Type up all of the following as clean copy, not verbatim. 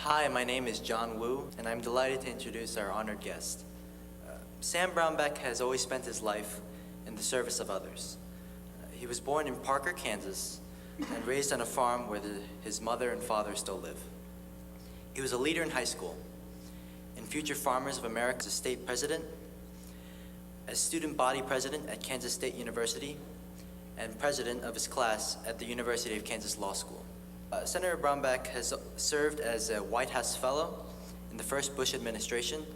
Hi, my name is John Wu, and I'm delighted to introduce our honored guest. Sam Brownback has always spent his life in the service of others. He was born in Parker, Kansas, and raised on a farm where his mother and father still live. He was a leader in high school, in Future Farmers of America as state president, as student body president at Kansas State University, and president of his class at the University of Kansas Law School. Senator Brownback has served as a White House Fellow in the first Bush administration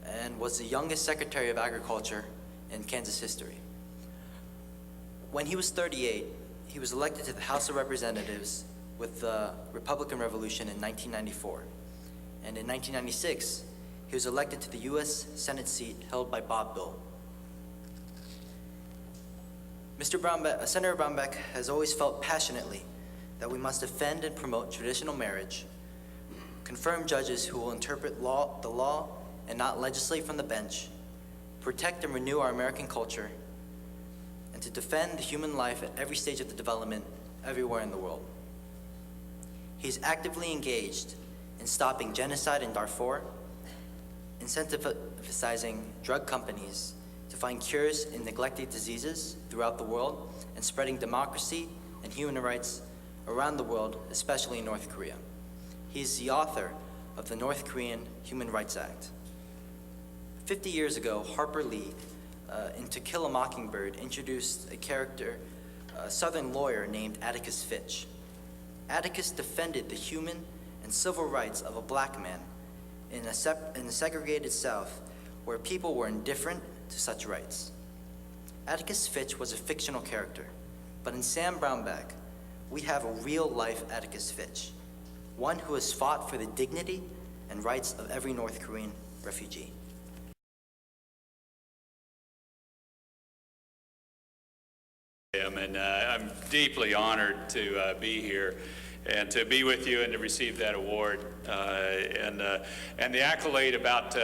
and was the youngest Secretary of Agriculture in Kansas history. When he was 38, he was elected to the House of Representatives with the Republican Revolution in 1994. And in 1996, he was elected to the U.S. Senate seat held by Bob Dole. Senator Brownback has always felt passionately that we must defend and promote traditional marriage, confirm judges who will interpret the law and not legislate from the bench, protect and renew our American culture, and to defend the human life at every stage of the development everywhere in the world. He's actively engaged in stopping genocide in Darfur, incentivizing drug companies to find cures in neglected diseases throughout the world, and spreading democracy and human rights around the world, especially in North Korea. He is the author of the North Korean Human Rights Act. 50 years ago, Harper Lee, in To Kill a Mockingbird, introduced a Southern lawyer named Atticus Finch. Atticus defended the human and civil rights of a black man in a segregated South where people were indifferent to such rights. Atticus Finch was a fictional character, but in Sam Brownback, we have a real-life Atticus Finch, one who has fought for the dignity and rights of every North Korean refugee. And I'm deeply honored to be here and to be with you and to receive that award and the accolade about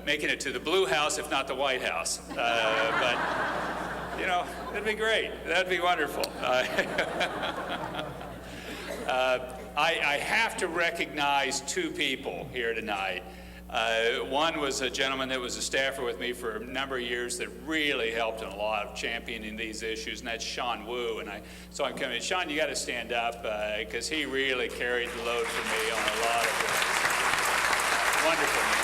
making it to the Blue House, if not the White House. But you know, it'd be great. That'd be wonderful. I have to recognize two people here tonight. One was a gentleman that was a staffer with me for a number of years that really helped in a lot of championing these issues, and that's Sean Wu. And I saw him coming. Sean, you got to stand up because he really carried the load for me on a lot of this. Wonderful man.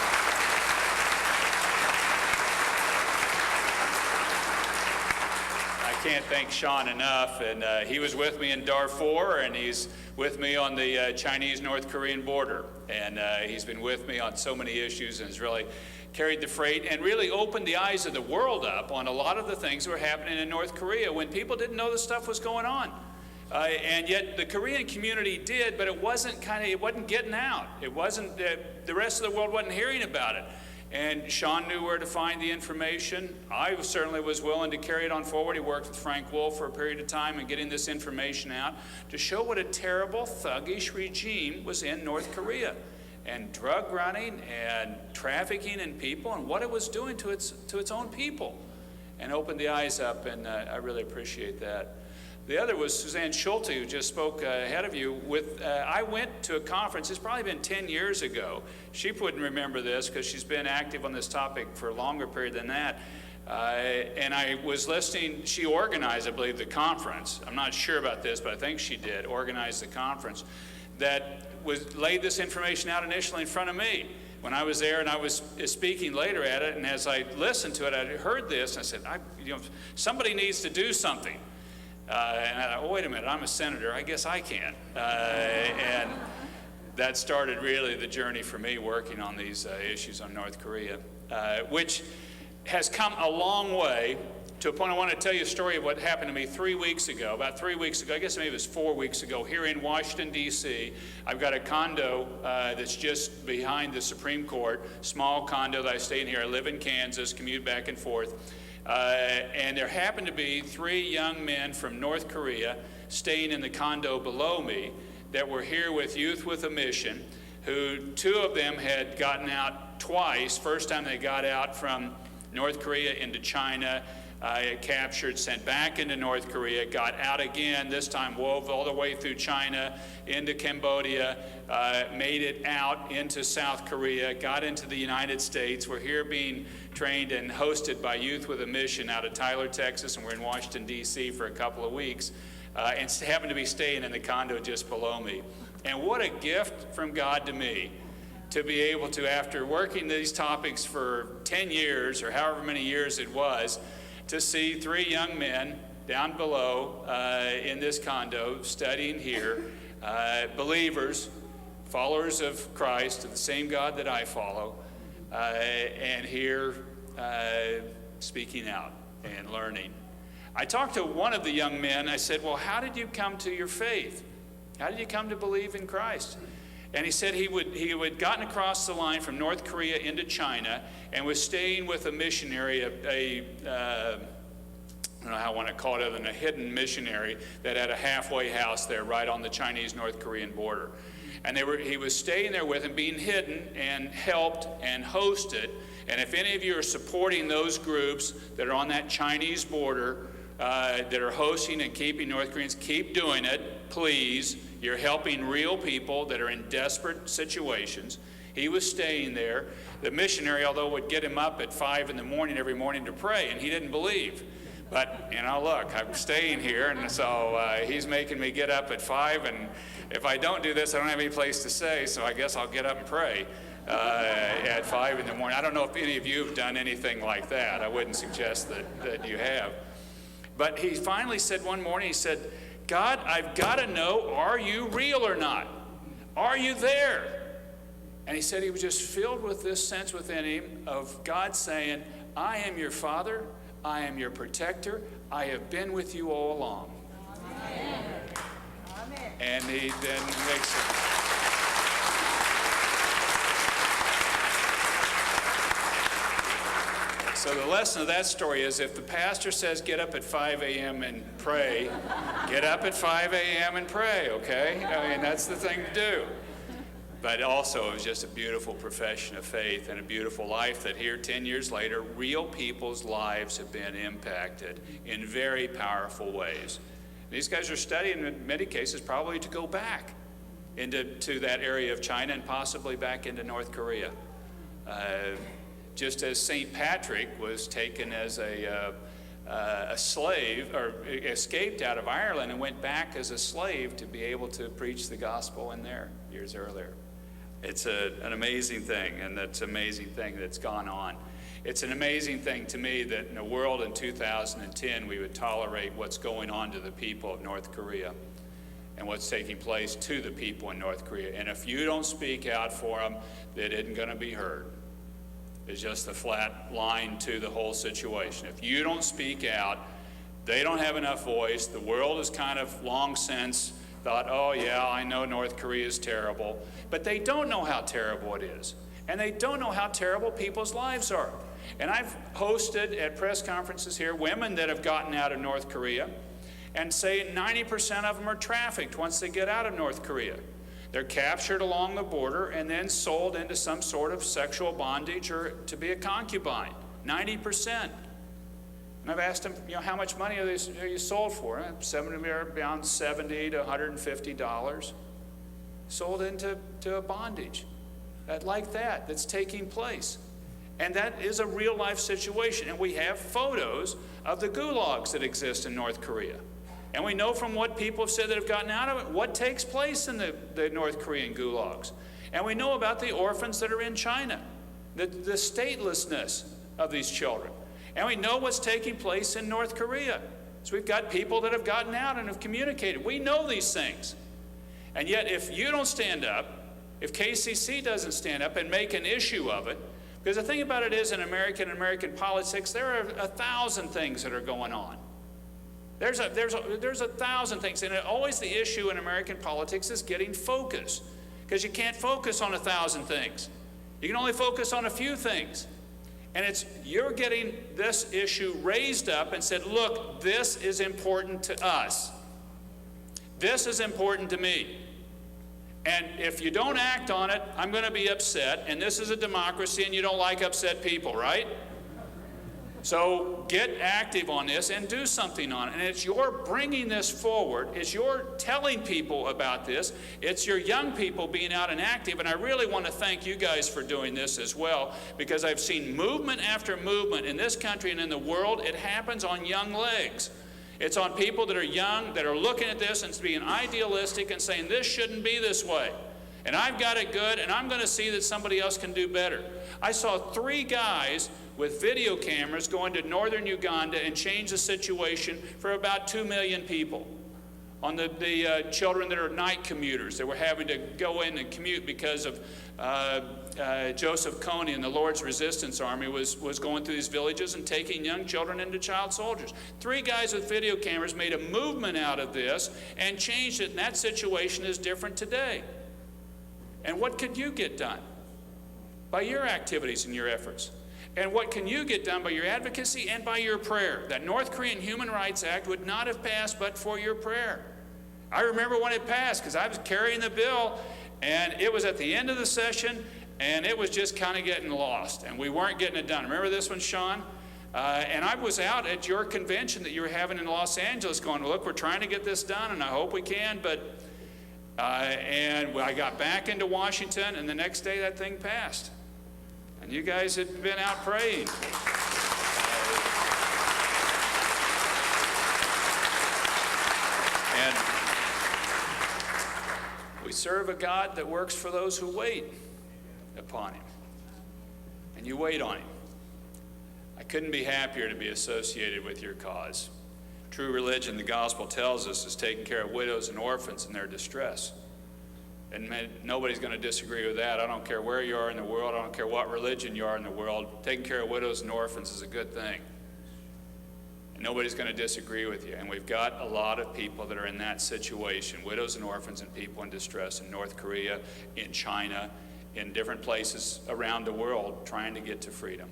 I can't thank Sean enough, and he was with me in Darfur, and he's with me on the Chinese-North Korean border, and he's been with me on so many issues and has really carried the freight and really opened the eyes of the world up on a lot of the things that were happening in North Korea when people didn't know this stuff was going on. And yet the Korean community did, but it wasn't getting out. It wasn't, the rest of the world wasn't hearing about it. And Sean knew where to find the information. I certainly was willing to carry it on forward. He worked with Frank Wolf for a period of time in getting this information out to show what a terrible, thuggish regime was in North Korea, and drug running and trafficking in people and what it was doing to its own people, and opened the eyes up, and I really appreciate that. The other was Suzanne Schulte, who just spoke ahead of you. I went to a conference, it's probably been 10 years ago. She wouldn't remember this because she's been active on this topic for a longer period than that. And I was listening, she organized, I believe, the conference. I'm not sure about this, but I think she did organize the conference that laid this information out initially in front of me when I was there, and I was speaking later at it. And as I listened to it, I heard this, and I said, somebody needs to do something. And I thought, oh, wait a minute, I'm a senator, I guess I can. And that started really the journey for me working on these issues on North Korea, which has come a long way to a point. I want to tell you a story of what happened to me 3 weeks ago, about 3 weeks ago, I guess maybe it was 4 weeks ago, here in Washington, D.C. I've got a condo that's just behind the Supreme Court, small condo that I stay in here. I live in Kansas, commute back and forth. And there happened to be 3 young men from North Korea staying in the condo below me that were here with Youth with a Mission, who 2 of them had gotten out twice. First time they got out from North Korea into China, captured, sent back into North Korea, got out again, this time wove all the way through China, into Cambodia, made it out into South Korea, got into the United States. We're here being trained and hosted by Youth with a Mission out of Tyler, Texas, and we're in Washington, D.C. for a couple of weeks, and happen to be staying in the condo just below me. And what a gift from God to me to be able to, after working these topics for 10 years or however many years it was, to see 3 young men down below in this condo studying here, believers, followers of Christ, of the same God that I follow, and here speaking out and learning. I talked to one of the young men. I said, well, how did you come to your faith? How did you come to believe in Christ? And he said he had gotten across the line from North Korea into China and was staying with a missionary, I don't know how I want to call it other than a hidden missionary that had a halfway house there right on the Chinese-North Korean border. And he was staying there with him, being hidden and helped and hosted. And if any of you are supporting those groups that are on that Chinese border, that are hosting and keeping North Koreans, keep doing it, please. You're helping real people that are in desperate situations. He was staying there. The missionary, although, would get him up at 5 in the morning every morning to pray, and he didn't believe. But, look, I'm staying here, and so he's making me get up at 5, and if I don't do this, I don't have any place to stay, so I guess I'll get up and pray at 5 in the morning. I don't know if any of you have done anything like that. I wouldn't suggest that you have. But he finally said one morning, he said, God, I've got to know, are you real or not? Are you there? And he said he was just filled with this sense within him of God saying, I am your Father, I am your protector, I have been with you all along. Amen. And he then makes it. So the lesson of that story is if the pastor says get up at 5 a.m. and pray, get up at 5 a.m. and pray, okay? I mean, that's the thing to do. But also, it was just a beautiful profession of faith and a beautiful life that here, 10 years later, real people's lives have been impacted in very powerful ways. These guys are studying, in many cases, probably to go back to that area of China and possibly back into North Korea. Just as St. Patrick was taken as a slave, or escaped out of Ireland and went back as a slave to be able to preach the gospel in there years earlier. It's an amazing thing, and that's an amazing thing that's gone on. It's an amazing thing to me that in a world in 2010 we would tolerate what's going on to the people of North Korea and what's taking place to the people in North Korea. And if you don't speak out for them, that isn't going to be heard. It's just a flat line to the whole situation. If you don't speak out, they don't have enough voice. The world has kind of long since thought, oh yeah, I know North Korea is terrible. But they don't know how terrible it is. And they don't know how terrible people's lives are. And I've hosted at press conferences here women that have gotten out of North Korea and say 90% of them are trafficked once they get out of North Korea. They're captured along the border and then sold into some sort of sexual bondage or to be a concubine. 90%. And I've asked them, how much money are you sold for? Around $70 to $150. Sold into a bondage like that's taking place. And that is a real life situation. And we have photos of the gulags that exist in North Korea. And we know from what people have said that have gotten out of it, what takes place in the North Korean gulags. And we know about the orphans that are in China, the statelessness of these children. And we know what's taking place in North Korea. So we've got people that have gotten out and have communicated. We know these things. And yet if you don't stand up, if KCC doesn't stand up and make an issue of it, because the thing about it is in American politics, there are 1,000 things that are going on. There's 1,000 things, and always the issue in American politics is getting focus, because you can't focus on 1,000 things. You can only focus on a few things. And you're getting this issue raised up and said, look, this is important to us. This is important to me. And if you don't act on it, I'm going to be upset, and this is a democracy, and you don't like upset people, right? So get active on this and do something on it. And it's your bringing this forward. It's your telling people about this. It's your young people being out and active. And I really want to thank you guys for doing this as well, because I've seen movement after movement in this country and in the world. It happens on young legs. It's on people that are young, that are looking at this and being idealistic and saying, this shouldn't be this way. And I've got it good, and I'm going to see that somebody else can do better. I saw 3 guys with video cameras going to northern Uganda and change the situation for about 2 million people. On the children that are night commuters that were having to go in and commute because of Joseph Kony and the Lord's Resistance Army was going through these villages and taking young children into child soldiers. 3 guys with video cameras made a movement out of this and changed it, and that situation is different today. And what could you get done? By your activities and your efforts. And what can you get done by your advocacy and by your prayer? That North Korean Human Rights Act would not have passed but for your prayer. I remember when it passed, because I was carrying the bill, and it was at the end of the session, and it was just kind of getting lost, and we weren't getting it done. Remember this one, Sean? And I was out at your convention that you were having in Los Angeles going, look, we're trying to get this done, and I hope we can, but... and I got back into Washington, and the next day that thing passed. And you guys had been out praying. And we serve a God that works for those who wait upon him. And you wait on him. I couldn't be happier to be associated with your cause. True religion, the gospel tells us, is taking care of widows and orphans in their distress. And nobody's going to disagree with that. I don't care where you are in the world. I don't care what religion you are in the world. Taking care of widows and orphans is a good thing. And nobody's going to disagree with you. And we've got a lot of people that are in that situation, widows and orphans and people in distress in North Korea, in China, in different places around the world trying to get to freedom.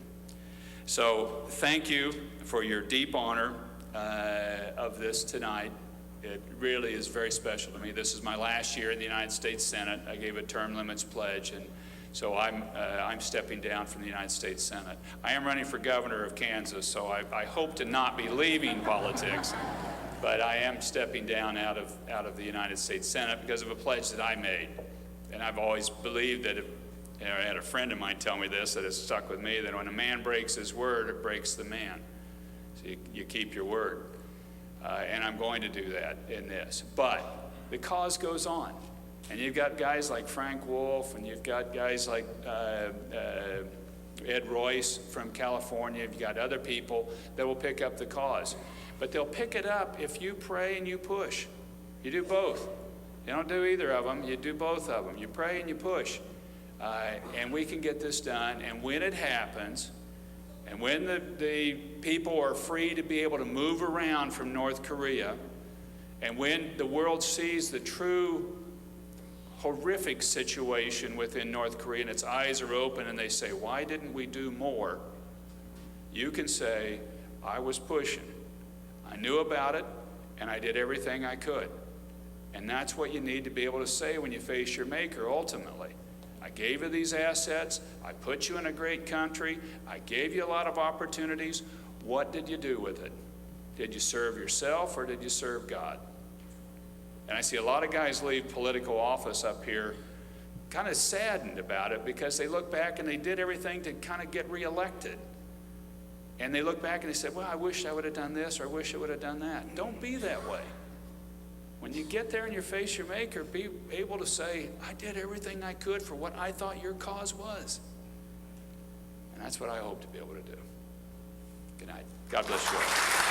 So thank you for your deep honor of this tonight. It really is very special to me. This is my last year in the United States Senate. I gave a term limits pledge, and so I'm stepping down from the United States Senate. I am running for governor of Kansas, so I hope to not be leaving politics, but I am stepping down out of the United States Senate because of a pledge that I made. And I've always believed that I had a friend of mine tell me this that has stuck with me, that when a man breaks his word, it breaks the man. So you keep your word. And I'm going to do that in this. But the cause goes on. And you've got guys like Frank Wolf, and you've got guys like Ed Royce from California. You've got other people that will pick up the cause. But they'll pick it up if you pray and you push. You do both. You don't do either of them. You do both of them. You pray and you push. And we can get this done. And when it happens, and when the people are free to be able to move around from North Korea, and when the world sees the true horrific situation within North Korea and its eyes are open and they say, why didn't we do more? You can say, I was pushing. I knew about it, and I did everything I could. And that's what you need to be able to say when you face your Maker ultimately. I gave you these assets. I put you in a great country. I gave you a lot of opportunities. What did you do with it? Did you serve yourself or did you serve God? And I see a lot of guys leave political office up here kind of saddened about it because they look back and they did everything to kind of get reelected. And they look back and they said, well, I wish I would have done this or I wish I would have done that. Don't be that way. When you get there and you face your Maker, be able to say, I did everything I could for what I thought your cause was. And that's what I hope to be able to do. Good night. God bless you all.